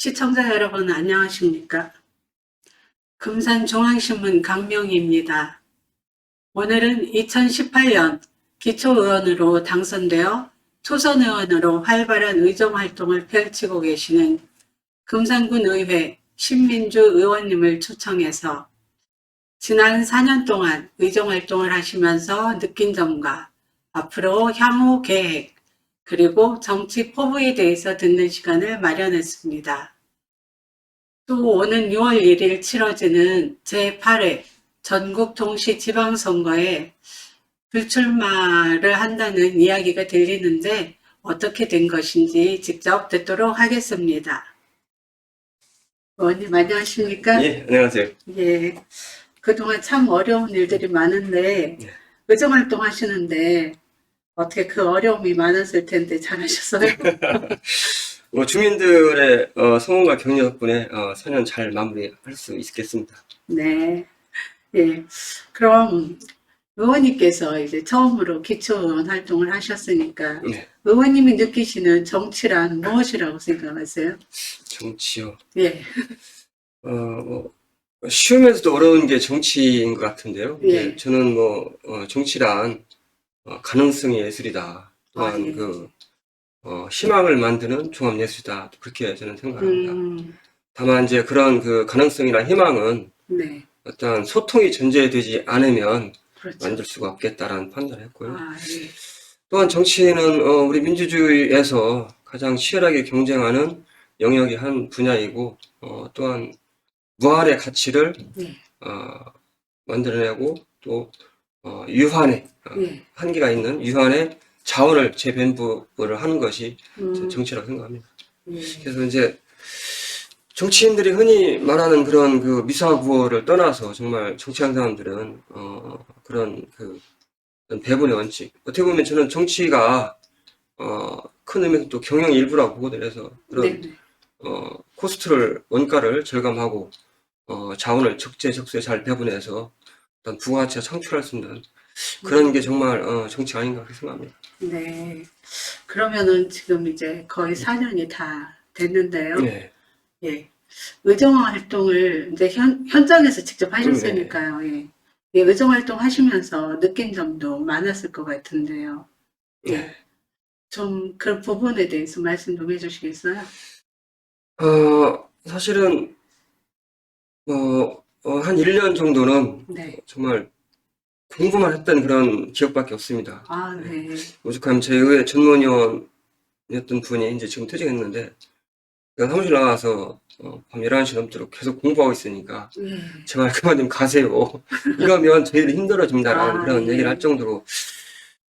시청자 여러분 안녕하십니까? 금산중앙신문 강명희입니다. 오늘은 2018년 기초의원으로 당선되어 초선의원으로 활발한 의정활동을 펼치고 계시는 금산군의회 신민주 의원님을 초청해서 지난 4년 동안 의정활동을 하시면서 느낀 점과 앞으로 향후 계획, 그리고 정치 포부에 대해서 듣는 시간을 마련했습니다. 또 오는 6월 1일 치러지는 제8회 전국 동시 지방선거에 불출마를 한다는 이야기가 들리는데 어떻게 된 것인지 직접 듣도록 하겠습니다. 의원님 안녕하십니까? 예, 안녕하세요. 예, 그동안 참 어려운 일들이 많은데 네. 의정활동 하시는데 어떻게 그 어려움이 많았을 텐데 잘하셨어요? 주민들의 성원과 격려 덕분에 4년 잘 마무리할 수 있겠습니다. 네. 예. 그럼 의원님께서 이제 처음으로 기초의원 활동을 하셨으니까 네. 의원님이 느끼시는 정치란 무엇이라고 생각하세요? 정치요. 예. 쉬우면서도 어려운 게 정치인 것 같은데요. 예. 이제 저는 정치란 가능성의 예술이다. 또한 예. 희망을 만드는 종합예술이다. 그렇게 저는 생각합니다. 음, 다만 이제 그런 그 가능성이나 희망은 네. 어떤 소통이 전제되지 않으면 그렇죠. 만들 수가 없겠다라는 판단을 했고요. 예. 또한 정치는 우리 민주주의에서 가장 치열하게 경쟁하는 영역의 한 분야이고 또한 무한의 가치를 예. 만들어내고 또 유한의 예. 한계가 있는 유한의 자원을 재배분을 하는 것이 음, 정치라고 생각합니다. 예. 그래서 이제 정치인들이 흔히 말하는 그런 그 미사구어를 떠나서 정말 정치하는 사람들은 그런 그 배분의 원칙. 어떻게 보면 저는 정치가 큰 의미에서 또 경영 일부라고 보거든요. 그래서 그런 네. 코스트를 원가를 절감하고 자원을 적재적소에 잘 배분해서 어떤 부가가치가 창출할 수 있는 그런 게 정말 정치 아닌가 그렇게 생각합니다. 네. 그러면은 지금 이제 거의 4년이 다 됐는데요. 네. 예. 의정활동을 이제 현장에서 직접 하셨으니까요. 예. 예, 의정활동 하시면서 느낀 점도 많았을 것 같은데요. 예. 네. 좀 그 부분에 대해서 말씀 좀 해주시겠어요? 사실은 한 1년 정도는 네. 정말 공부만 했던 그런 기억밖에 없습니다. 네. 오죽하면 저희 의회 전문위원이었던 분이 이제 지금 퇴직했는데 제가 사무실 나가서 밤 11시 넘도록 계속 공부하고 있으니까 예. 제발 그만 좀 가세요. 이러면 저희들 힘들어집니다라는 그런 예. 얘기를 할 정도로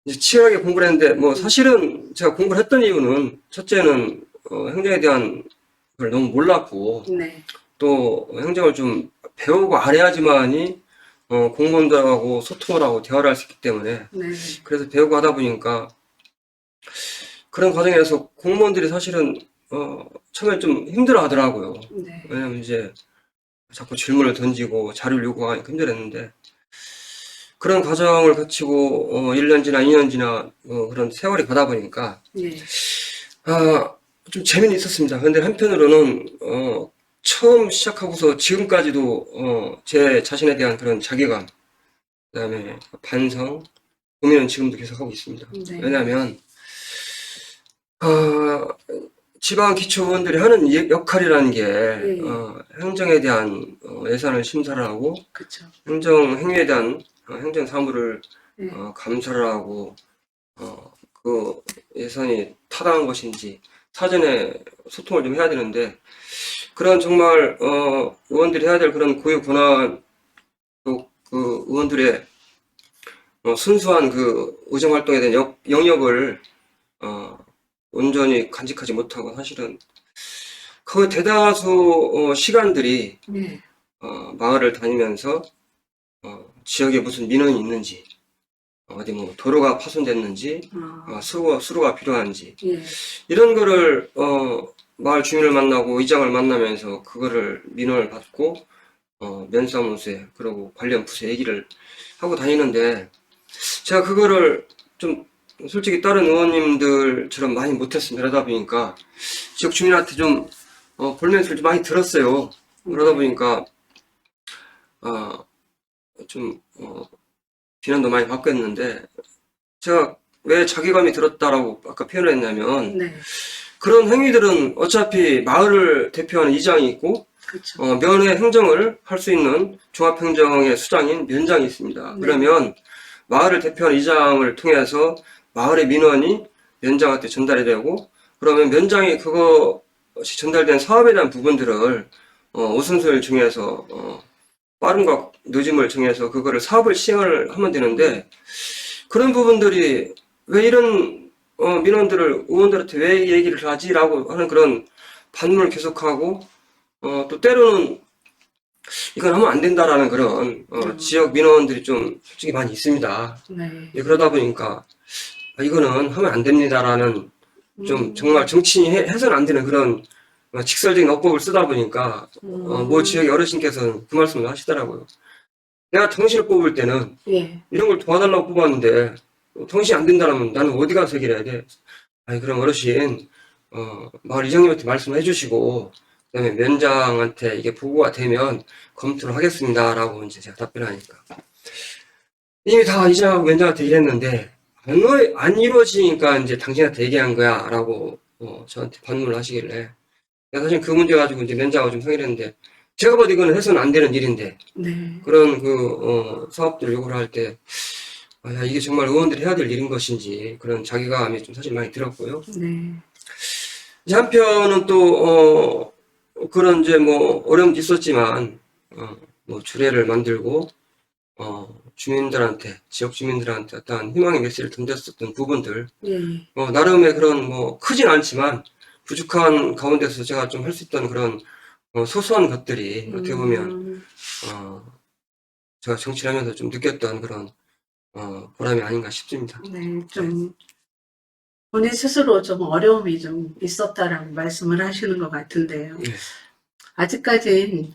이제 치열하게 공부를 했는데 사실은 제가 공부를 했던 이유는 첫째는 행정에 대한 걸 너무 몰랐고 네. 또 행정을 좀 배우고 알아야지만이 공무원들하고 소통을 하고 대화를 할 수 있기 때문에 네. 그래서 배우고 하다 보니까 그런 과정에서 공무원들이 사실은 처음에 좀 힘들어 하더라고요. 네. 왜냐면 이제 자꾸 질문을 던지고 자료를 요구하니까 힘들었는데 그런 과정을 거치고 1년 지나 2년 지나 그런 세월이 가다 보니까 예. 좀 재미는 있었습니다. 근데 한편으로는 처음 시작하고서 지금까지도 제 자신에 대한 그런 자괴감, 그다음에 반성, 고민은 지금도 계속하고 있습니다. 네. 왜냐하면 지방 기초의원들이 하는 역할이라는 게 예. 행정에 대한 예산을 심사를 하고 그쵸. 행정 행위에 대한 행정 사무를 예. 감사를 하고 그 예산이 타당한 것인지 사전에 소통을 좀 해야 되는데 그런 정말 의원들이 해야 될 그런 고유 권한 또 그 의원들의 순수한 그 의정 활동에 대한 영역을 온전히 간직하지 못하고 사실은 그 대다수 시간들이 네. 마을을 다니면서 지역에 무슨 민원이 있는지 어디 뭐 도로가 파손됐는지 수로가 필요한지 예. 이런 거를 마을 주민을 만나고 의장을 만나면서 그거를 민원을 받고 면사무소에 그리고 관련 부서에 얘기를 하고 다니는데 제가 그거를 좀 솔직히 다른 의원님들처럼 많이 못했습니다. 그러다 보니까 지역 주민한테 좀 볼멘트를 좀 많이 들었어요. 그러다 보니까, 좀, 비난도 많이 받고 했는데, 제가 왜 자괴감이 들었다라고 아까 표현을 했냐면, 네, 그런 행위들은 어차피 마을을 대표하는 이장이 있고, 그렇죠. 면회 행정을 할 수 있는 종합행정의 수장인 면장이 있습니다. 네. 그러면 마을을 대표하는 이장을 통해서 마을의 민원이 면장한테 전달이 되고, 그러면 면장이 그것이 전달된 사업에 대한 부분들을 우선순위를 정해서 빠름과 늦음을 정해서 그거를 사업을 시행을 하면 되는데, 그런 부분들이 왜 이런 민원들을 의원들한테 왜 얘기를 하지라고 하는 그런 반문을 계속하고, 또 때로는 이건 하면 안 된다라는 그런 지역 민원들이 좀 솔직히 많이 있습니다. 네. 예, 그러다 보니까 이거는 하면 안 됩니다라는 좀 정말 정치인이 해서는 안 되는 그런 직설적인 어법을 쓰다 보니까 뭐 지역의 어르신께서는 그 말씀을 하시더라고요. 내가 당신을 뽑을 때는 예. 이런 걸 도와달라고 뽑았는데 당신이 안 된다면 나는 어디 가서 해결해야 돼? 아니 그럼 어르신 마을 이장님한테 말씀해 주시고 그다음에 면장한테 이게 보고가 되면 검토를 하겠습니다라고 이제 제가 답변하니까 이미 다 이장하고 면장한테 일했는데 안 이루어지니까 이제 당신한테 얘기한 거야라고 저한테 반문을 하시길래 내가 사실 그 문제 가지고 이제 면장하고 좀 상의를 했는데 제가 봐도 이거는 해서는 안 되는 일인데 네. 그런 사업들을 요구를 할 때 야, 이게 정말 의원들이 해야 될 일인 것인지 그런 자괴감이 좀 사실 많이 들었고요. 네. 이제 한편은 또 그런 이제 뭐 어려움도 있었지만 뭐 주례를 만들고 주민들한테 지역 주민들한테 어떤 희망의 메시지를 던졌었던 부분들 예. 나름의 그런 뭐 크진 않지만 부족한 가운데서 제가 좀 할 수 있던 그런 소소한 것들이 어떻게 보면 제가 정치를 하면서 좀 느꼈던 그런 보람이 아닌가 싶습니다. 네. 좀 본인 스스로 좀 어려움이 좀 있었다라고 말씀을 하시는 것 같은데요. 네. 아직까진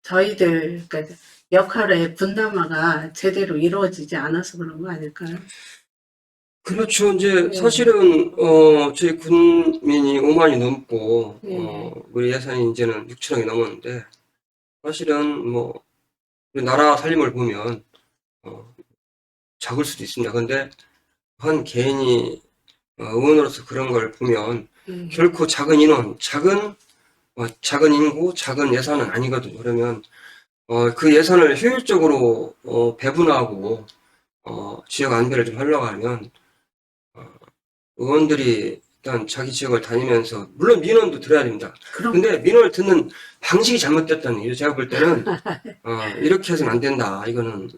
저희들 그러니까 역할의 분담화가 제대로 이루어지지 않아서 그런 거 아닐까요? 그렇죠. 이제 예. 사실은 저희 군민이 5만이 넘고 예. 우리 예산이 이제는 6천억이 넘었는데 사실은 뭐 우리 나라 살림을 보면 작을 수도 있습니다. 근데 한 개인이 의원으로서 그런 걸 보면 예. 결코 작은 인원, 작은 인구, 작은 예산은 아니거든요. 그러면 그 예산을 효율적으로 배분하고 지역 안배를 좀 하려고 하면 의원들이 일단 자기 지역을 다니면서 물론 민원도 들어야 됩니다. 그럼 근데 민원을 듣는 방식이 잘못됐다는 얘기죠. 제가 볼 때는 이렇게 해서는 안 된다. 이거는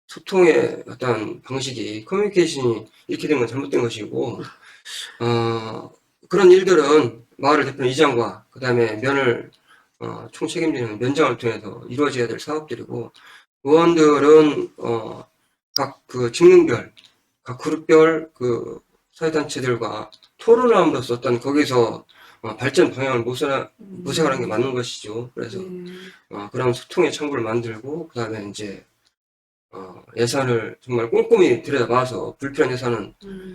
소통의 어떤 방식이 커뮤니케이션이 이렇게 된 건 잘못된 것이고 그런 일들은 마을을 대표하는 이장과 그 다음에 면을 총책임지는 면장을 통해서 이루어져야 될 사업들이고 의원들은 각 그 직능별, 각 그룹별 그 사회단체들과 토론을 함으로써 어떤 거기서 발전 방향을 모색하는 게 맞는 것이죠. 그래서 그런 소통의 창구를 만들고 그 다음에 이제 예산을 정말 꼼꼼히 들여다봐서 불필요한 예산은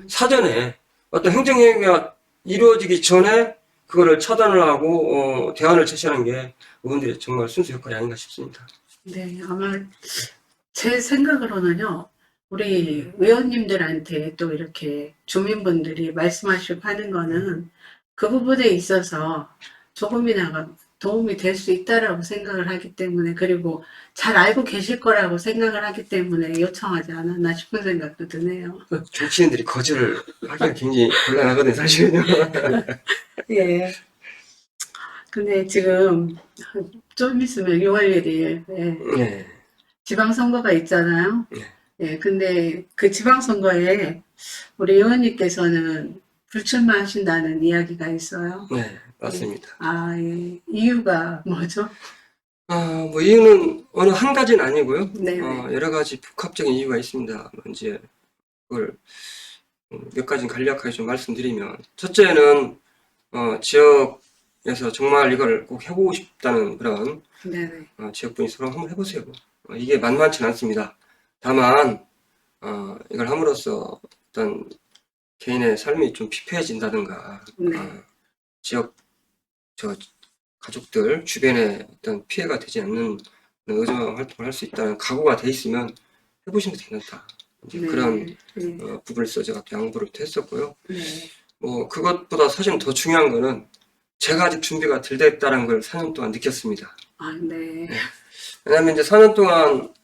사전에 어떤 행정행위가 이루어지기 전에 그거를 차단을 하고 대안을 제시하는 게 의원들의 정말 순수 역할이 아닌가 싶습니다. 네, 아마 제 생각으로는요, 우리 의원님들한테 또 이렇게 주민분들이 말씀하시고 하는 거는 그 부분에 있어서 조금이나마 도움이 될 수 있다라고 생각을 하기 때문에, 그리고 잘 알고 계실 거라고 생각을 하기 때문에 요청하지 않았나 싶은 생각도 드네요. 정치인들이 거절을 하기가 굉장히 곤란하거든요, 사실은요. 예. 근데 지금 좀 있으면 6월 1일 네. 지방선거가 있잖아요. 네. 예, 근데 그 지방선거에 우리 의원님께서는 불출마하신다는 이야기가 있어요. 네, 맞습니다. 예. 이유가 뭐죠? 뭐 이유는 어느 한 가지는 아니고요. 네. 여러 가지 복합적인 이유가 있습니다. 이제 그걸 몇 가지 간략하게 좀 말씀드리면 첫째는 지역에서 정말 이걸 꼭 해보고 싶다는 그런 네네. 지역분이 서로 한번 해보세요. 이게 만만치는 않습니다. 다만 이걸 함으로써 어떤 개인의 삶이 좀 피폐해진다든가 네. 지역 저 가족들 주변에 어떤 피해가 되지 않는 의정 활동을 할 수 있다는 각오가 돼 있으면 해보시는 게 괜찮다. 이제 네. 그런 네. 부분을 써 제가 또 양보를 또 했었고요. 네. 뭐 그것보다 사실은 더 중요한 거는 제가 아직 준비가 덜 됐다는 걸 4년 동안 느꼈습니다. 아, 네. 왜냐면 이제 4년 동안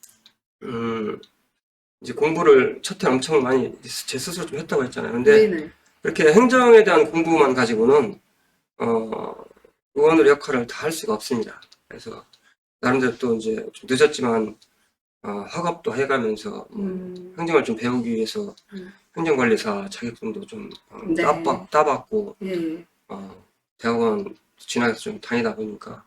이제 공부를 첫해 엄청 많이 제 스스로 좀 했다고 했잖아요. 근데 네네. 그렇게 행정에 대한 공부만 가지고는 의원으로 역할을 다 할 수가 없습니다. 그래서 나름대로 또 이제 좀 늦었지만 학업도 해가면서 행정을 좀 배우기 위해서 행정관리사 자격증도 좀 네. 따봤고 예. 대학원 진학해서 좀 다니다 보니까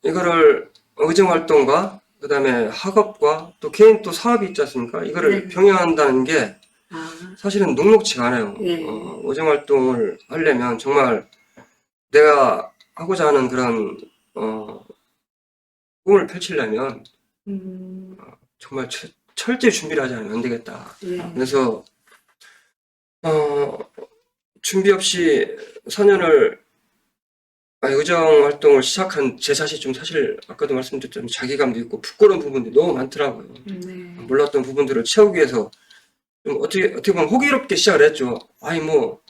이거를 의정활동과 그 다음에 학업과 또 개인 또 사업이 있지 않습니까? 이거를 네. 병행한다는 게 아, 사실은 녹록지가 않아요. 예. 의정활동을 하려면 정말 내가 하고자 하는 그런 꿈을 펼치려면 정말 철저히 준비를 하지 않으면 안 되겠다. 예. 그래서 준비 없이 4년을 의정 활동을 시작한 제 자신이 좀 사실 아까도 말씀드렸지만 자괴감도 있고 부끄러운 부분들이 너무 많더라고요. 네. 몰랐던 부분들을 채우기 위해서 좀 어떻게 보면 호기롭게 시작을 했죠. 아니 뭐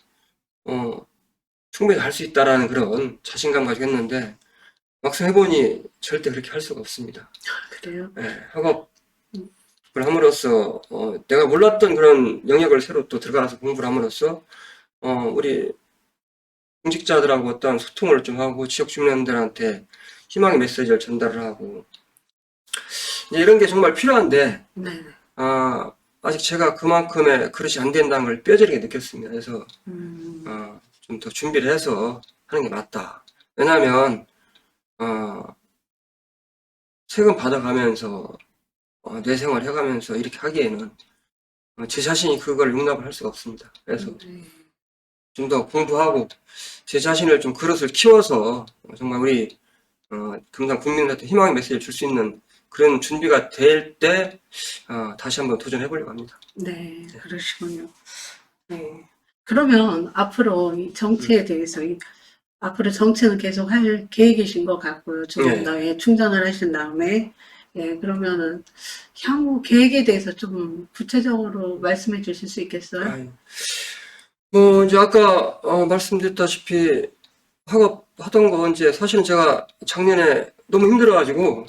충분히 할 수 있다라는 그런 자신감 가지고 했는데 막상 해보니 절대 그렇게 할 수가 없습니다. 그래요? 네, 학업을 함으로써 내가 몰랐던 그런 영역을 새로 또 들어가서 공부를 함으로써 우리 공직자들하고 어떤 소통을 좀 하고 지역 주민들한테 희망의 메시지를 전달을 하고 이런 게 정말 필요한데 네. 아직 제가 그만큼의 그릇이 안 된다는 걸 뼈저리게 느꼈습니다. 그래서 좀 더 준비를 해서 하는 게 맞다. 왜냐하면 세금 받아가면서 내 생활 해가면서 이렇게 하기에는 제 자신이 그걸 용납을 할 수가 없습니다. 그래서 네. 좀 더 공부하고 제 자신을 좀 그릇을 키워서 정말 우리 금산 국민들한테 희망의 메시지를 줄 수 있는 그런 준비가 될 때 다시 한번 도전해 보려고 합니다. 네, 그러시군요. 네. 그러면 앞으로 이 정치에 대해서 앞으로 정치는 계속 할 계획이신 것 같고요. 조금 네. 더 충전을 하신 다음에 예, 그러면은 향후 계획에 대해서 좀 구체적으로 말씀해 주실 수 있겠어요? 뭐 이제 아까 말씀드렸다시피 학업 하던 거 이제 사실은 제가 작년에 너무 힘들어가지고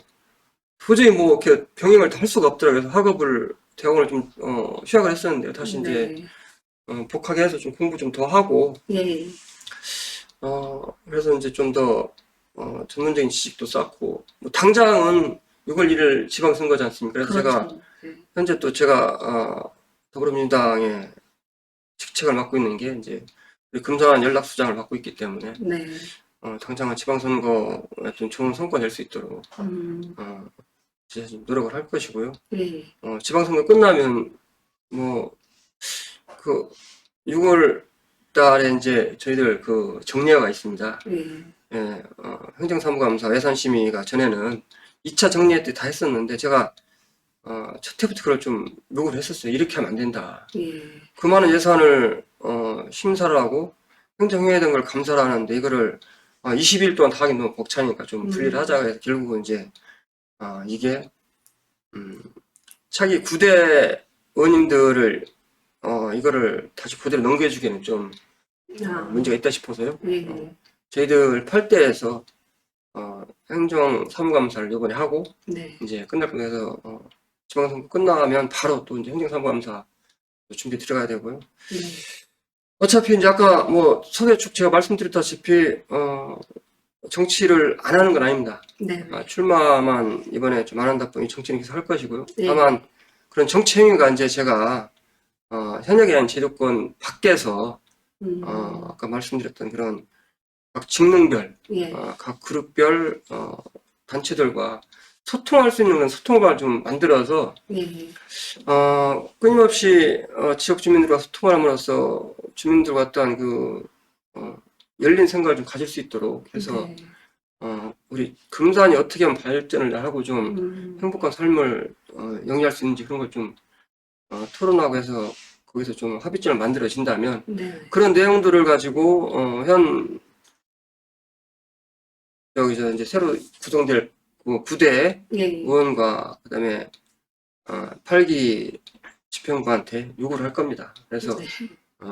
도저히 뭐 이렇게 병행을 다 할 수가 없더라고요. 그래서 학업을 대학원을 좀 휴학을 했었는데요. 다시 이제 복학을 해서 좀 공부 좀 더 하고 예. 그래서 이제 좀 더 전문적인 지식도 쌓고 뭐 당장은 6월 1일 지방선거지 않습니까? 그래서 제가 그렇죠. 예. 현재 또 제가 더불어민주당의 직책을 맡고 있는 게 이제 우리 금산 연락수장을 맡고 있기 때문에 네. 당장은 지방선거에 좀 좋은 성과 낼 수 있도록 제가 좀 노력을 할 것이고요. 예. 지방선거 끝나면 뭐 그 6월 달에 이제 저희들 그 정례회가 있습니다. 예. 예, 행정사무감사 예산심의가 전에는 2차 정례회 때 다 했었는데 제가 첫 해부터 그걸 좀 요구를 했었어요. 이렇게 하면 안 된다. 예. 그 많은 예산을 심사를 하고 행정회의 된 걸 감사를 하는데 이거를 20일 동안 다 하기 너무 벅차니까 좀 분리를 하자 해서 결국은 이제 이게 차기 9대 의원님들을 이거를 다시 그대로 넘겨주기에는 좀 문제가 있다 싶어서요. 예. 저희들 8대에서 행정사무감사를 이번에 하고 네. 이제 끝날 뻔해서 지방선거 끝나면 바로 또 이제 행정사무감사 준비 들어가야 되고요. 네. 어차피 이제 아까 뭐 소개축 제가 말씀드렸다시피 정치를 안 하는 건 아닙니다. 네. 출마만 이번에 좀 안 한다 보니 정치는 계속 할 것이고요. 네. 다만 그런 정치 행위가 이제 제가 현역에 대한 제도권 밖에서 아까 말씀드렸던 그런 각 직능별, 예. 각 그룹별 단체들과 소통할 수 있는 그런 소통을 좀 만들어서 예. 끊임없이 지역 주민들과 소통을 함으로써 주민들과 어떠한 그 열린 생각을 좀 가질 수 있도록 해서 네. 우리 금산이 어떻게 하면 발전을 하고 좀 행복한 삶을 영위할 수 있는지 그런 걸 좀 토론하고 해서 거기서 좀 합의점을 만들어진다면 네. 그런 내용들을 가지고 여기서 이제 새로 구성될 그 부대 예. 의원과 그다음에 8기 집행부한테 요구를 할 겁니다. 그래서 네.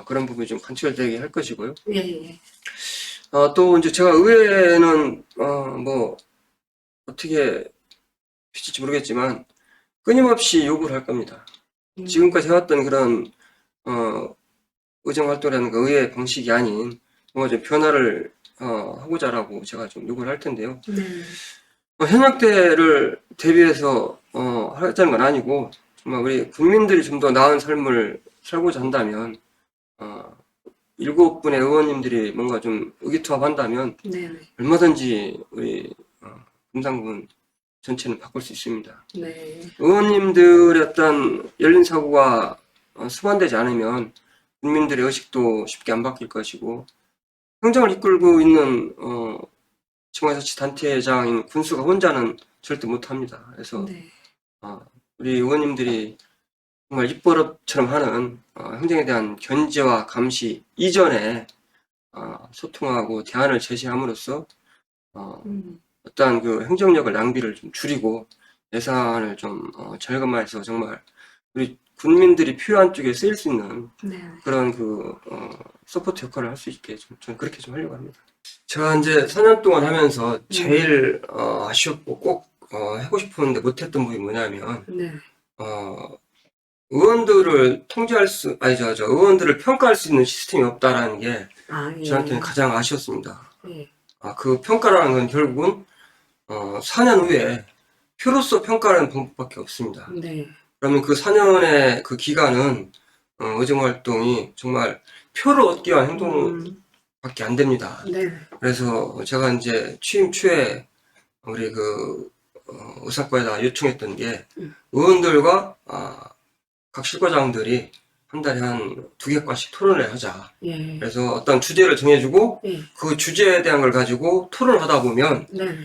그런 부분이 좀 관철되게 할 것이고요. 예. 예. 또 이제 제가 의회는 뭐 어떻게 비칠지 모르겠지만 끊임없이 요구를 할 겁니다. 지금까지 해왔던 그런 의정 활동이라는 그 의회 방식이 아닌 뭔가 좀 변화를 하고자라고 제가 좀 요구를 할 텐데요. 네. 현역 때를 대비해서 하자는 건 아니고 정말 우리 국민들이 좀 더 나은 삶을 살고자 한다면 7분의 의원님들이 뭔가 좀 의기투합한다면 네. 얼마든지 우리 금산군 전체는 바꿀 수 있습니다. 네. 의원님들의 어떤 열린 사고가 수반되지 않으면 국민들의 의식도 쉽게 안 바뀔 것이고 행정을 이끌고 있는 지방자치단체장인 군수가 혼자는 절대 못합니다. 그래서 네. 우리 의원님들이 정말 입버릇처럼 하는 행정에 대한 견제와 감시 이전에 소통하고 대안을 제시함으로써 어떠한 그 행정력을 낭비를 좀 줄이고 예산을 좀 절감해서 정말 우리 국민들이 필요한 쪽에 쓰일 수 있는 네. 그런 그 서포트 역할을 할 수 있게 저는 그렇게 좀 하려고 합니다. 제가 이제 4년 동안 하면서 제일 아쉬웠고 꼭 하고 싶었는데 못했던 부분이 뭐냐면 네. 의원들을 통제할 수 의원들을 평가할 수 있는 시스템이 없다라는 게 예. 저한테는 가장 아쉬웠습니다. 예. 그 평가라는 건 결국은 4년 후에 표로서 평가하는 방법밖에 없습니다. 네. 그러면 그 4년의 그 기간은 의정활동이 정말 표를 얻기 위한 행동밖에 안 됩니다. 네. 그래서 제가 이제 취임 초에 우리 그 의사과에다 요청했던 게 의원들과 각 실과장들이 한 달에 한 2개과씩 토론을 하자. 예. 그래서 어떤 주제를 정해주고 예. 그 주제에 대한 걸 가지고 토론을 하다 보면 네.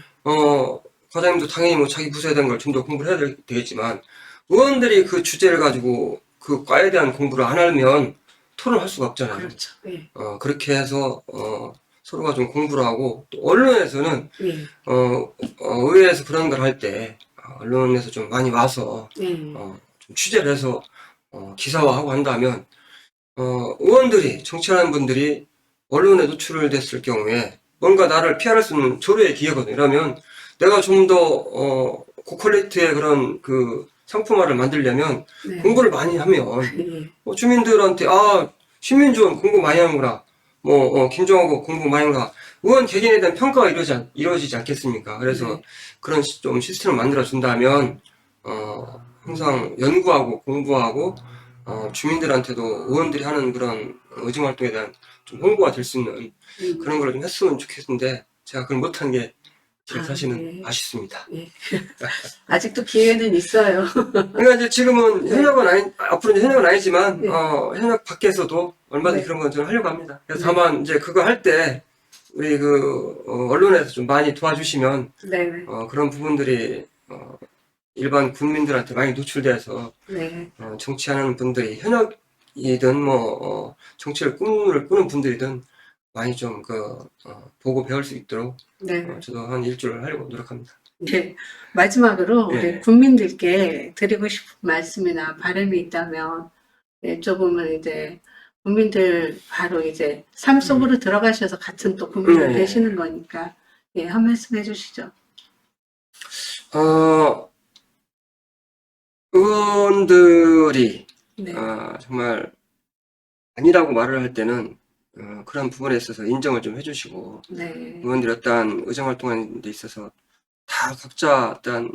과장님도 당연히 뭐 자기 부서에 대한 걸 좀 더 공부를 해야 되겠지만 의원들이 그 주제를 가지고 그 과에 대한 공부를 안 하면 토론할 수가 없잖아요. 그렇죠. 예. 그렇게 해서 서로가 좀 공부를 하고 또 언론에서는 예. 의회에서 그런 걸 할 때 언론에서 좀 많이 와서 예. 좀 취재를 해서 기사화하고 한다면 의원들이 정치하는 분들이 언론에 노출됐을 경우에 뭔가 나를 피할 수 있는 조례의 기회거든요. 이러면 내가 좀 더 고퀄리티의 그런 그 상품화를 만들려면 네. 공부를 많이 하면 예. 주민들한테 신민주원 공부 많이 하는구나. 김종하고 공부 많이 하는구나. 의원 개개인에 대한 평가가 이루어지지 않겠습니까? 그래서 네. 그런 좀 시스템을 만들어 준다면 항상 연구하고 공부하고 주민들한테도 의원들이 하는 그런 의정활동에 대한 좀 홍보가 될 수 있는 그런 걸 좀 했으면 좋겠는데 제가 그걸 못한 게 제일 사실은 예. 아쉽습니다. 예. 아직도 기회는 있어요. 그러니까 이제 지금은 현역은 앞으로 이제 현역은 아니지만 네. 현역 밖에서도 얼마든지 네. 그런 건 좀 하려고 합니다. 그래서 네. 다만 이제 그거 할 때 우리 그 언론에서 좀 많이 도와주시면 네. 그런 부분들이 일반 국민들한테 많이 노출돼서 네. 정치하는 분들이 현역이든 뭐 정치를 꿈을 꾸는 분들이든 많이 좀 보고 배울 수 있도록 네. 저도 한 일주를 하려고 노력합니다. 네. 마지막으로 네. 우리 국민들께 드리고 싶은 말씀이나 바람이 있다면 조금은 이제 국민들 바로 이제 삶 속으로 들어가셔서 같은 또 국민이 네. 되시는 거니까 한 말씀 해주시죠. 의원들이 네. 정말 아니라고 말을 할 때는 그런 부분에 있어서 인정을 좀 해주시고 네. 의원들이 어떠한 의정활동하는 데 있어서 다 각자 어떠한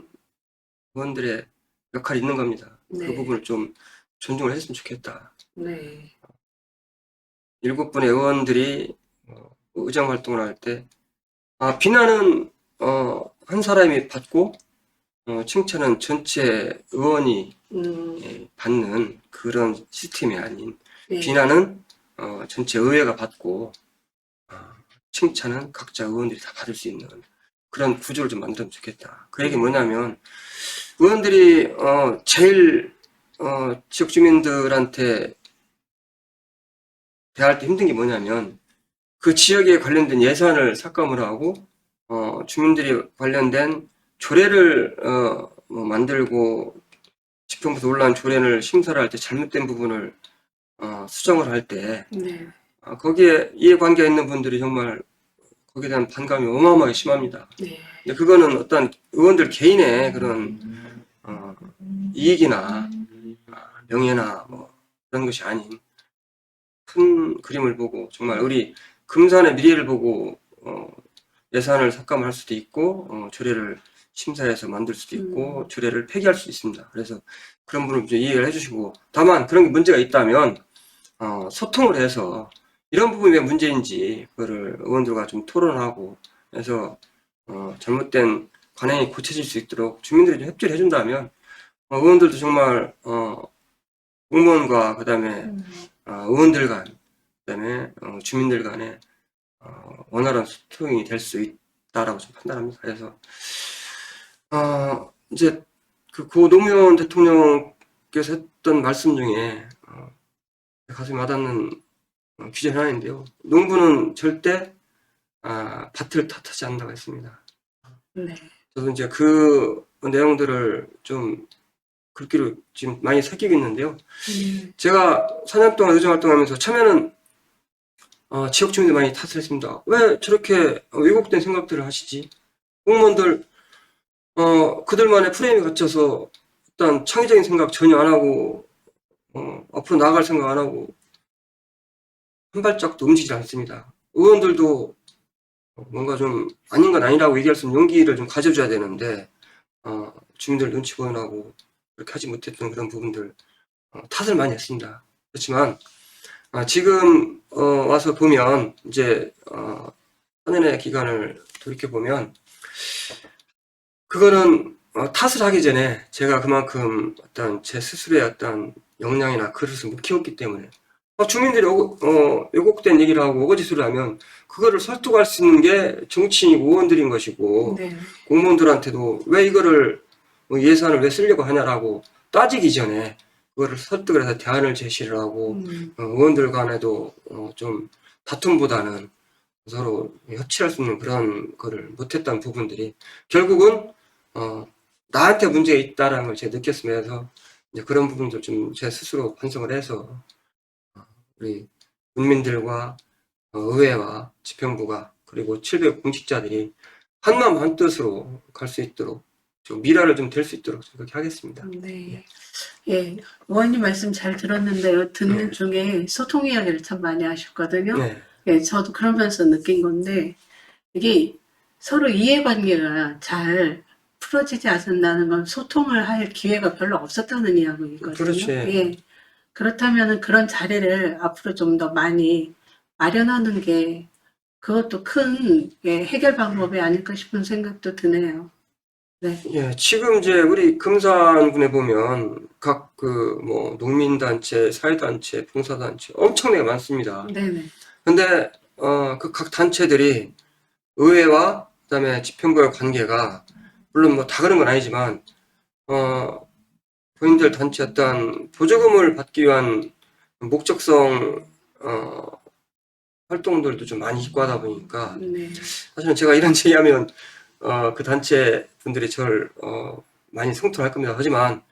의원들의 역할이 있는 겁니다. 네. 그 부분을 좀 존중을 했으면 좋겠다. 네. 7분의 의원들이 의정활동을 할 때 비난은 한 사람이 받고 칭찬은 전체 의원이 받는 그런 시스템이 아닌 네. 비난은 전체 의회가 받고 칭찬은 각자 의원들이 다 받을 수 있는 그런 구조를 좀 만들면 좋겠다. 그 얘기 뭐냐면 의원들이 제일 지역 주민들한테 대할 때 힘든 게 뭐냐면 그 지역에 관련된 예산을 삭감을 하고 주민들이 관련된 조례를 뭐 만들고 지평부에서 올라온 조례를 심사를 할 때 잘못된 부분을 수정을 할 때 네. 거기에 이해관계가 있는 분들이 정말 거기에 대한 반감이 어마어마하게 심합니다. 네. 근데 그거는 어떤 의원들 개인의 그런 이익이나 명예나 뭐 그런 것이 아닌 큰 그림을 보고 정말 우리 금산의 미래를 보고 예산을 삭감할 수도 있고 조례를 심사해서 만들 수도 있고 조례를 폐기할 수도 있습니다. 그래서 그런 부분을 좀 이해를 해주시고 다만 그런 게 문제가 있다면 소통을 해서 이런 부분이 왜 문제인지 그거를 의원들과 좀 토론하고 해서 잘못된 관행이 고쳐질 수 있도록 주민들이 좀 협조를 해준다면 의원들도 정말 공무원과 그다음에 의원들 간 그다음에 주민들 간에 원활한 소통이 될 수 있다라고 좀 판단합니다. 그래서 이제 고 노무현 대통령께서 했던 말씀 중에 가슴이 와닿는 규제 하나인데요. 농부는 절대 밭을 탓하지 않는다고 했습니다. 네. 저도 이제 그 내용들을 좀 글귀로 지금 많이 새기고 있는데요. 제가 4년 동안 의정 활동하면서 처음에는 지역 주민들 많이 탓을 했습니다. 왜 저렇게 왜곡된 생각들을 하시지? 공무원들 그들만의 프레임에 갇혀서 일단 창의적인 생각 전혀 안 하고 앞으로 나아갈 생각 안 하고 한 발짝도 움직이지 않습니다. 의원들도 뭔가 좀 아닌 건 아니라고 얘기할 수 있는 용기를 좀 가져줘야 되는데 주민들 눈치 보여나고 그렇게 하지 못했던 그런 부분들 탓을 많이 했습니다. 그렇지만 지금 와서 보면 이제 4년의 기간을 돌이켜 보면 그거는 탓을 하기 전에 제가 그만큼 어떤 제 스스로의 어떤 역량이나 그릇을 못 키웠기 때문에 주민들이 왜곡된 얘기를 하고 어거지소리를 하면 그거를 설득할 수 있는 게 정치인이고 의원들인 것이고 네. 공무원들한테도 왜 이거를 예산을 왜 쓰려고 하냐라고 따지기 전에 그거를 설득을 해서 대안을 제시를 하고 의원들 간에도 좀 다툼보다는 서로 협치할 수 있는 그런 거를 못했던 부분들이 결국은 나한테 문제가 있다라는 걸 제가 느꼈으면서 이제 그런 부분들 좀 제 스스로 반성을 해서 우리 국민들과 의회와 집행부가 그리고 700 공직자들이 한마음 한뜻으로 갈 수 있도록 좀 미라를 좀 될 수 있도록 그렇게 하겠습니다. 네. 예, 의원님 말씀 잘 들었는데요. 듣는 중에 소통 이야기를 참 많이 하셨거든요. 네. 예, 저도 그러면서 느낀 건데, 이게 서로 이해관계가 잘 풀어지지 않는다는 건 소통을 할 기회가 별로 없었다는 이야기거든요. 그렇지. 예. 그렇다면 그런 자리를 앞으로 좀 더 많이 마련하는 게 그것도 큰 해결 방법이 아닐까 싶은 생각도 드네요. 네. 예, 지금 이제 우리 금산군에 보면 각 뭐 농민단체, 사회단체, 봉사단체 엄청나게 많습니다. 네네. 근데 그 각 단체들이 의회와 그다음에 집행부의 관계가 물론 뭐 다 그런 건 아니지만 본인들 단체 어떤 보조금을 받기 위한 목적성 활동들도 좀 많이 있고 하다 보니까 네. 사실은 제가 이런 얘기하면 그 단체 분들이 저를 많이 성토할 겁니다. 하지만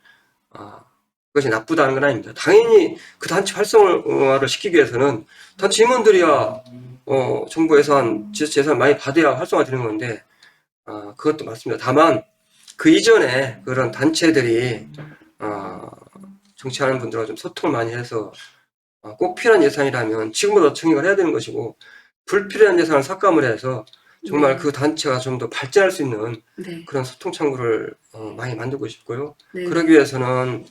그것이 나쁘다는 건 아닙니다. 당연히 그 단체 활성화를 시키기 위해서는 단체 임원들이야 정부 예산, 지자체 예산 많이 받아야 활성화되는 건데 그것도 맞습니다. 다만 그 이전에 그런 단체들이 정치하는 분들과 좀 소통을 많이 해서 꼭 필요한 예산이라면 지금보다 증액을 해야 되는 것이고 불필요한 예산을 삭감을 해서 정말 그 단체가 좀 더 발전할 수 있는 네. 그런 소통 창구를 많이 만들고 싶고요. 네. 그러기 위해서는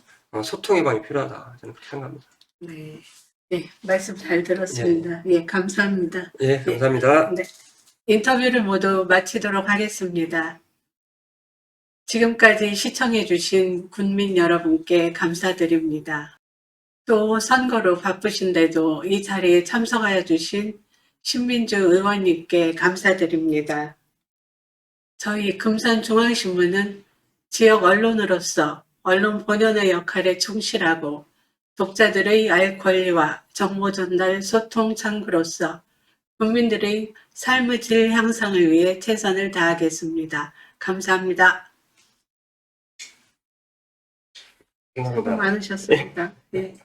소통의 방이 필요하다. 저는 그렇게 생각합니다. 네. 네, 말씀 잘 들었습니다. 예, 감사합니다. 예, 감사합니다. 네. 인터뷰를 모두 마치도록 하겠습니다. 지금까지 시청해주신 국민 여러분께 감사드립니다. 또 선거로 바쁘신데도 이 자리에 참석하여 주신 신민주 의원님께 감사드립니다. 저희 금산중앙신문은 지역 언론으로서 언론 본연의 역할에 충실하고 독자들의 알 권리와 정보 전달 소통 창구로서 국민들의 삶의 질 향상을 위해 최선을 다하겠습니다. 감사합니다. 수고 감사합니다. 많으셨습니다. 네.